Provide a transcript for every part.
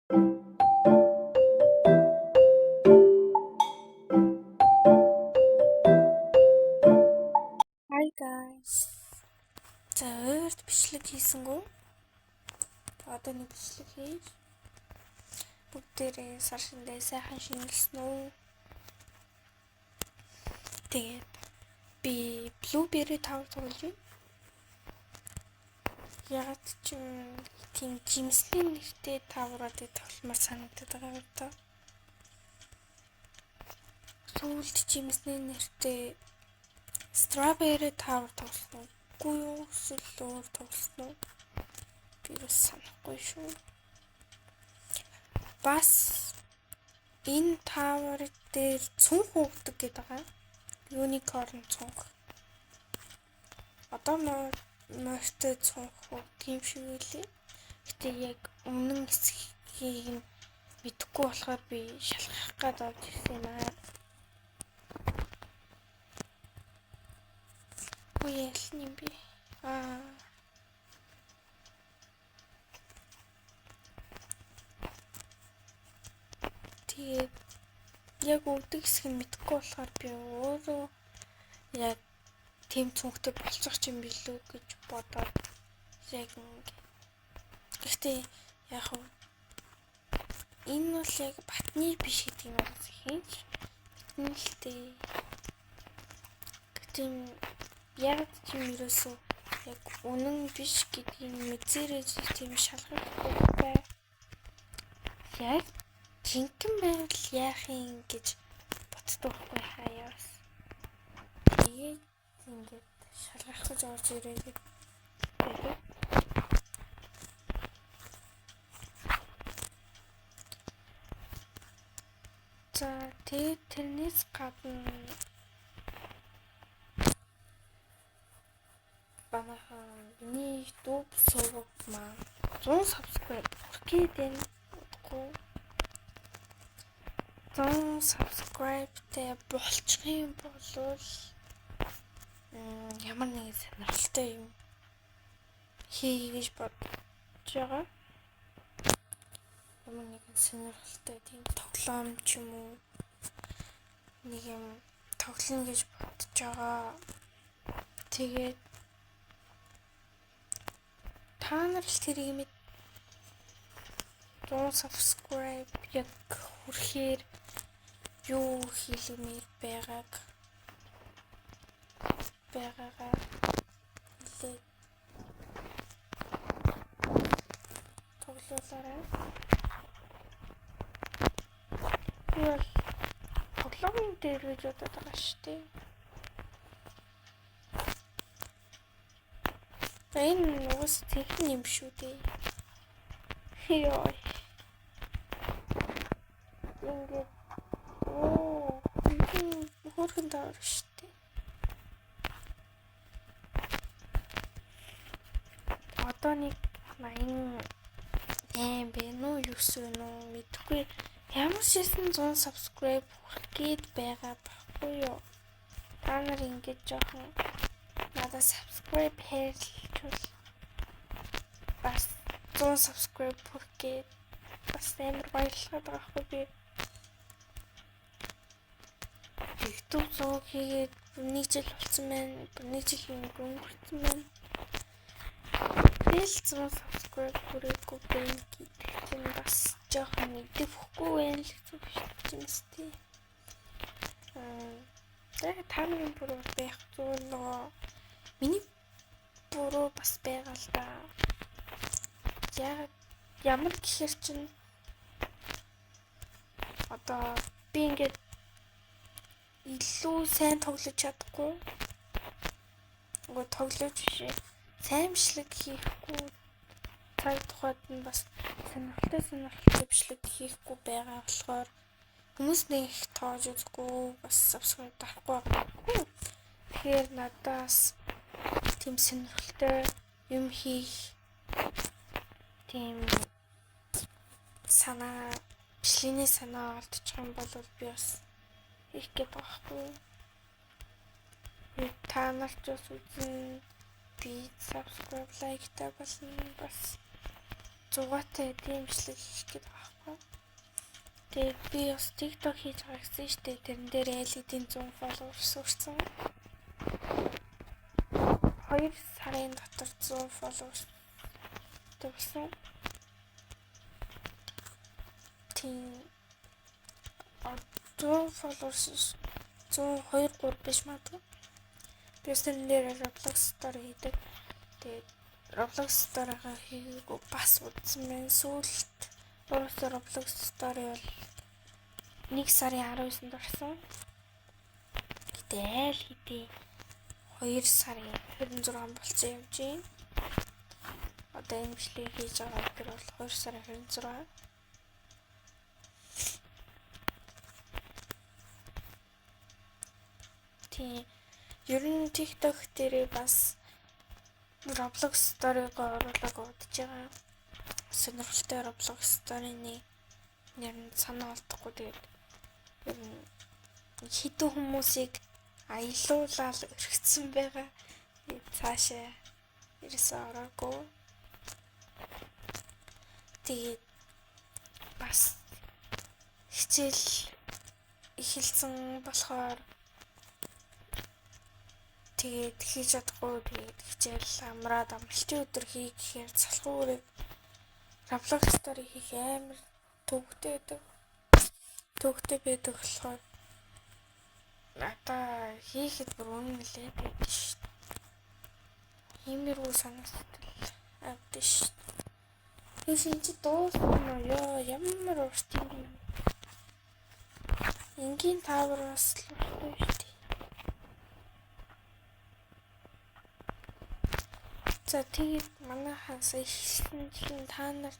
Hi guys. За өөрт бичлэг хийсэнгүү. Одоо нэг бичлэг хийж бүгдээрээ сар шиндээ сайхан шинэлсэн үү. Тэгээд би Blueberry тавар тоглож байна. Яг ч тийм жимсний нэртэй тавраад тогломоор санагдаад байгаа юм даа. Сүүлд жимсний нэртэй Strawberry тавар тоглосон уу юу эсвэл өөр тоглосон уу? Би бас санахгүй шүү. Бас энэ тавар дээр цүнх өгдөг гэдэг байгаа. Unicorn цүнх. Одоо морьтой цүнх өгдөг юм шиг үлээ. Гэтэ яг өмнө хэсгийг нь мэдэхгүй болохоор би шалгах гээд авч ирсэн юм аа. Яаль юм би. Тэгээд яг өгдөг хэсэг нь мэдэхгүй болохоор би өөрөө яг тийм цүнхтэй болчих юм билүү гэж бодоод яг ингэ. Гэхдээ яг энэ бол яг батны биш гэдэг юм уу хийнч биднэлтэй. Гэтэ яг тийм юусоо яг үнэн биш гэдгийг мэдсээрээ тийм шалгахгүй бай. Яг жинхэнэ байвал яах юм гэж боддог байхгүй хаяас. Тэгээд ингээд шалгах гэж орж ирээ гэдэг. За тэгээд тэрнээс гадна миний YouTube сувг маань 100 subscribe хүргээд байна. 100 subscribe-тэй болчих юм бол ямар нэгэн сонирхолтой юм хийе гэж бодож байгаа. Ямар нэгэн сонирхолтой тийм тоглоом ч юм уу нэг юм тоглоно гэж бодож байгаа. Тэгээд та нар л тэрийг мэд 100 subscribe яг хүрэхээр юу хийлмээр байгаагаа хэлээ тоглоулаарай. Яа тоглоомын дээр гэж бодоод байгаа шүү дээ. Энэ уус техник юм шүү дээ. Яа. Ингээд хөргөн даар шүү дээ. Одоо нэг 88 бэ нүү 9 вэ нүү мэдгүй. Ямар ч хэсэн 100 subscribe хүргээд байгаа байхгүй юу? Та нар ингэж жоохон надад subscribe хийлчүүл бас 100 subscribe хүргээд бас амар баярлалаа байхгүй би. YouTube зог хийгээд нэг жил болсон байна. Нэг жилийн өнгөрсөн байна. Тэгэл 100 subscribe хүрээгүй байна гэдэг чинь бас жоохон мэдээ бүхгүй байна л гэж хэлчихсэн. Тэгээд та нарын бүрөө байх зүйл нөгөө миний бүрөө бас байгаа л да. Яг ямар гэхэр чинь одоо би ингээд илүү сайн тоглож чадахгүй. Нөгөө тоглож бишээ. Саймшлаг хийхгүй. Цаг тухайд нь бас сонирхолтой бичлэг хийхгүй байгаа болохоор хүмүүс нэг их тоож үзгүй бас subscribe дарахгүй байгаа. Тэгэхээр надаас тийм сонирхолтой юм хийх тийм санаа бичлэгийн санаа алдчих юм бол би бас их гээд байхгүй. Та нарт бас үзэн би subscribe like та бас 100-аатай дэмжлэг хийх гээд байгаа байхгүй. Тэгээд би бас TikTok хийж байгаа гэсэн шүү дээ. Тэрэн дээр LED-ийн 100 followers өрсөн. 2 сарын дотор 100 followers төрсөн. Тийм 100 followers 102 3 биш магадгүй. Тэгээс тэрэн дээр Roblox story хийдэг. Тэгээд Roblox story-гаа хийгээгүй бас үзсэн байна. Сүүлд өөрөөсөө Roblox story бол 1 сарын 19-нд орсон. Гэтэ айл хэдий 2 сарын 26 болцсон явж байна. Одоо энэ бичлэг хийж байгаа өдөр бол 2 сарын 26. Тийм. Ер нь TikTok дээр бас Roblox story-го оруулаг удаж байгаа. Сонирхолтой Roblox story-ны нэр нь санаа олдохгүй. Тэгээд ер нь хэдэн хүмүүсийг аялуулаад өргөцсөн байгаа. Цаашаа ерөөсөө ороогүй. Тэгээд бас хичээл эхэлсэн болохоор тэгээд хийж чадахгүй. Тэгээд хичээл амраад амралтын өдөр хий гэхээр залхуурыг Roblox story хийх амар төвөгтэй байдаг. Төвөгтэй байдаг болохоор надаа хийхэд бүр үнэн лээ байдаг шүү дээ. Иймэрхүү санаа сэтгэл авдаг шүү дээ. Тэгсэн чи дуусна ёо ямар урт юм. Энгийн таавраас л болохгүй шүү дээ. За тэгээд манайхаас ихсэн чинь та нар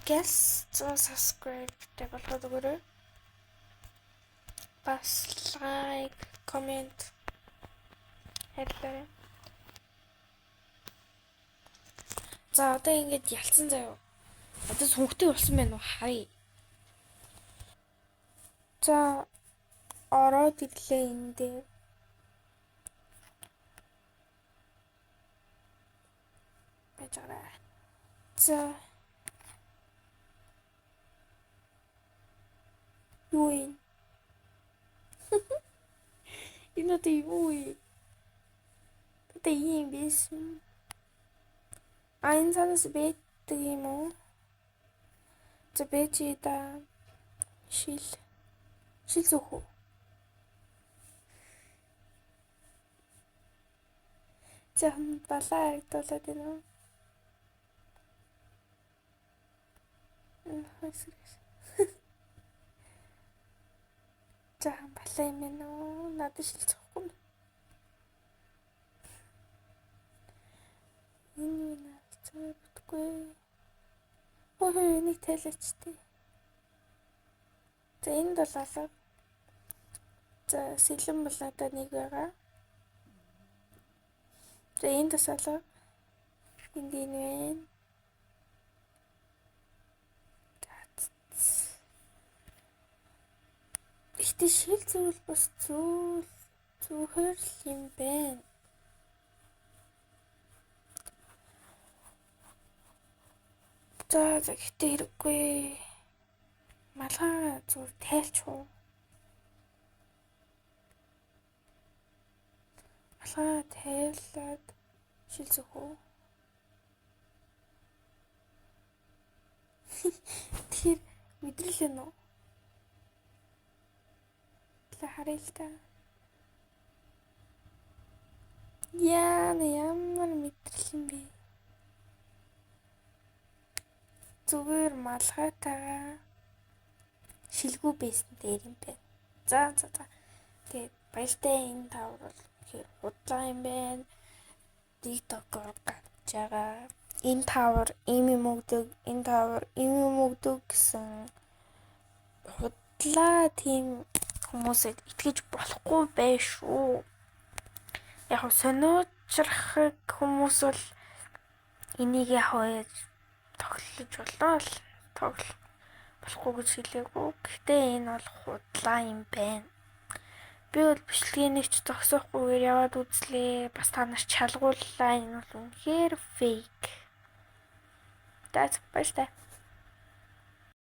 guest subscribe гэдэг болгоод өгөөрэй. Бас like, comment хэлээрэй. За одоо ингэж ялцсан заяа. Одоо сүнхтэй болсон байна уу харъя. За ороод ирлээ энэ дээр. Бачаарай. За юу юм? Энэ одоо юу юм? Тэ юм биш. Энэ санаас бэдэг юм уу? За бэчи да шил зөөх үү? За балаа харагдуулаад байна уу? За балаа юм байна уу? Надад шилцэхгүй. Энэ юу нэ? Зүгтгүй. Ой нэг тайлчтэй. За энэ бол алга. За сэлэн булаада нэг байгаа. За энэ бас алга. Энд энэ вэ? Ихтэй шил зүйл бас зүгээр л юм байна. За гэхдээ хэрэггүй. Малгай зүгээр тайлч уу. Малгай тайлаад шил зөх үү. Тэр мэдрэлээ нөө. Харъя л та. Ямар мэдрэл юм бэ? Зүгээр малгайтайгаа шилгүү байсан дээр юм байна. За. Тэгээд баяртай энэ тавар бол хэр худлаа юм байна. TikTok-оор гарч байгаа. Энэ тавар ийм юм өгдөг, энэ тавар ийм юм өгдөг гэсэн худлаа тийм хүмүүсэд итгэж болохгүй байх шүү. Яг сониучрах хүмүүс бол энийг яхаж тоглож болоо л болохгүй гэж хэлээгүй. Гэхдээ энэ бол худлаа юм байна. Би бол бичлэгийг ч зогсоохгүйгээр яваад үзлээ. Бас та нар чалгууллаа. Энэ бол үнэхээр фейк. баяртай.